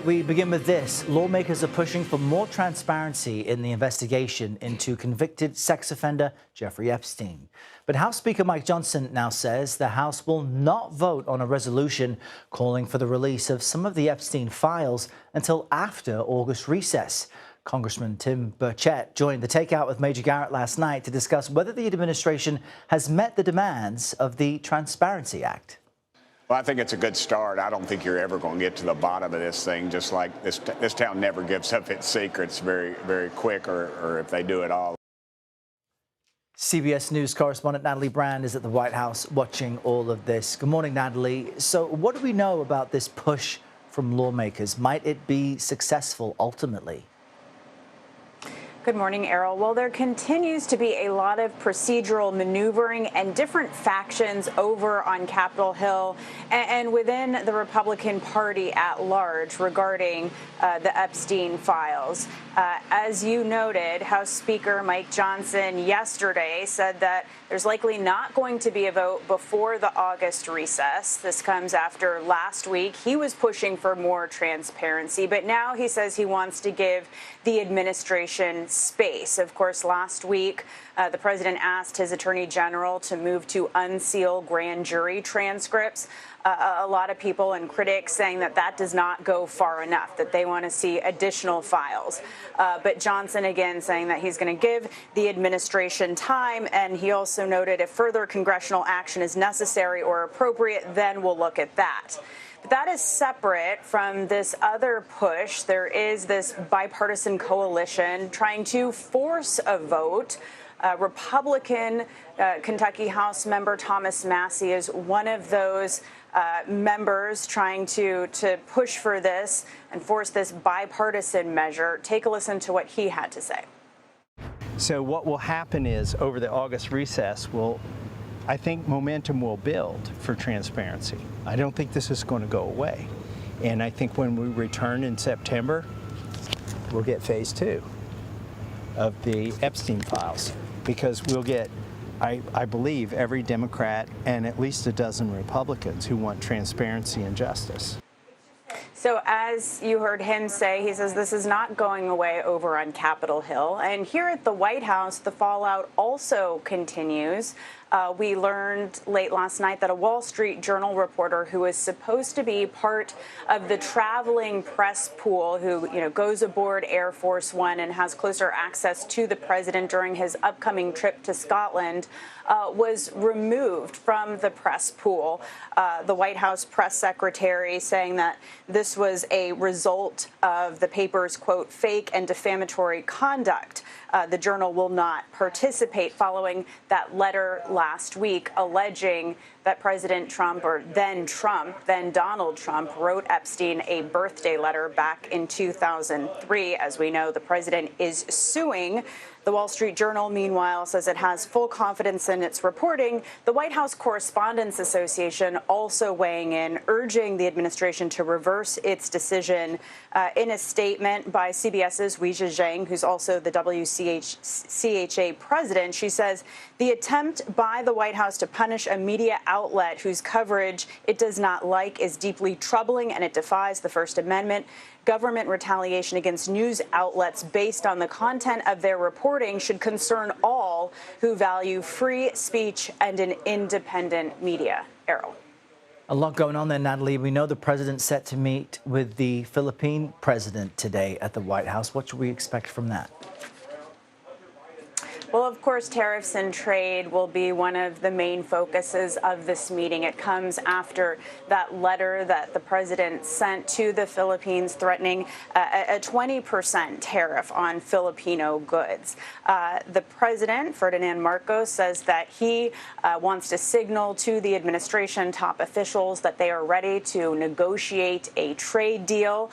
We begin with this. Lawmakers are pushing for more transparency in the investigation into convicted sex offender Jeffrey Epstein. But House Speaker Mike Johnson now says the House will not vote on a resolution calling for the release of some of the Epstein files until after August recess. Congressman Tim Burchett joined the Takeout with Major Garrett last night to discuss whether the administration has met the demands of the Transparency Act. Well, I think it's a good start. I don't think you're ever going to get to the bottom of this thing, just like this town never gives up its secrets very, very quick, or if they do at all. CBS News correspondent Natalie Brand is at the White House watching all of this. Good morning, Natalie. So what do we know about this push from lawmakers? Might it be successful ultimately? Good morning, Errol. Well, there continues to be a lot of procedural maneuvering and different factions over on Capitol Hill and within the Republican Party at large regarding the Epstein files. As you noted, House Speaker Mike Johnson yesterday said that there's likely not going to be a vote before the August recess. This comes after last week he was pushing for more transparency, but now he says he wants to give the administration space. Of course, last week, the president asked his attorney general to move to unseal grand jury transcripts. A lot of people and critics saying that that does not go far enough, that they want to see additional files. But Johnson, again, saying that he's going to give the administration time. And he also noted if further congressional action is necessary or appropriate, then we'll look at that. But that is separate from this other push. There is this bipartisan coalition trying to force a vote. Republican Kentucky House member Thomas Massie is one of those members trying to push for this and force this bipartisan measure. Take a listen to what he had to say. So what will happen is over the August recess, I think momentum will build for transparency. I don't think this is going to go away. And I think when we return in September, we'll get phase 2 of the Epstein files, because we'll get, I believe, every Democrat and at least a dozen Republicans who want transparency and justice. So as you heard him say, he says this is not going away over on Capitol Hill. And here at the White House, the fallout also continues. We learned late last night that a Wall Street Journal reporter who is supposed to be part of the traveling press pool who, goes aboard Air Force One and has closer access to the president during his upcoming trip to Scotland, was removed from the press pool. The White House press secretary saying that this was a result of the paper's, quote, fake and defamatory conduct. The Journal will not participate following that letter last week alleging that President Trump, or then Donald Trump, wrote Epstein a birthday letter back in 2003. As we know, the president is suing. The Wall Street Journal, meanwhile, says it has full confidence in its reporting. The White House Correspondents Association also weighing in, urging the administration to reverse its decision. In a statement by CBS's Weijia Zhang, who's also the WCHA president, she says the attempt by the White House to punish a media outlet whose coverage it does not like is deeply troubling, and it defies the First Amendment. Government retaliation against news outlets based on the content of their reporting should concern all who value free speech and an independent media. Errol. A lot going on there, Natalie. We know the president's set to meet with the Philippine president today at the White House. What should we expect from that? Well, of course, tariffs and trade will be one of the main focuses of this meeting. It comes after that letter that the president sent to the Philippines threatening a 20% tariff on Filipino goods. The president, Ferdinand Marcos, says that he wants to signal to the administration top officials that they are ready to negotiate a trade deal.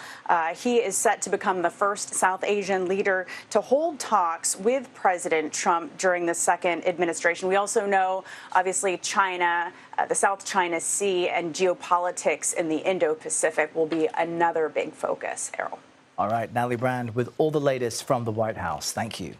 He is set to become the first South Asian leader to hold talks with President Trump during the second administration. We also know, obviously, China, the South China Sea, and geopolitics in the Indo-Pacific will be another big focus, Errol. All right, Natalie Brand with all the latest from the White House. Thank you.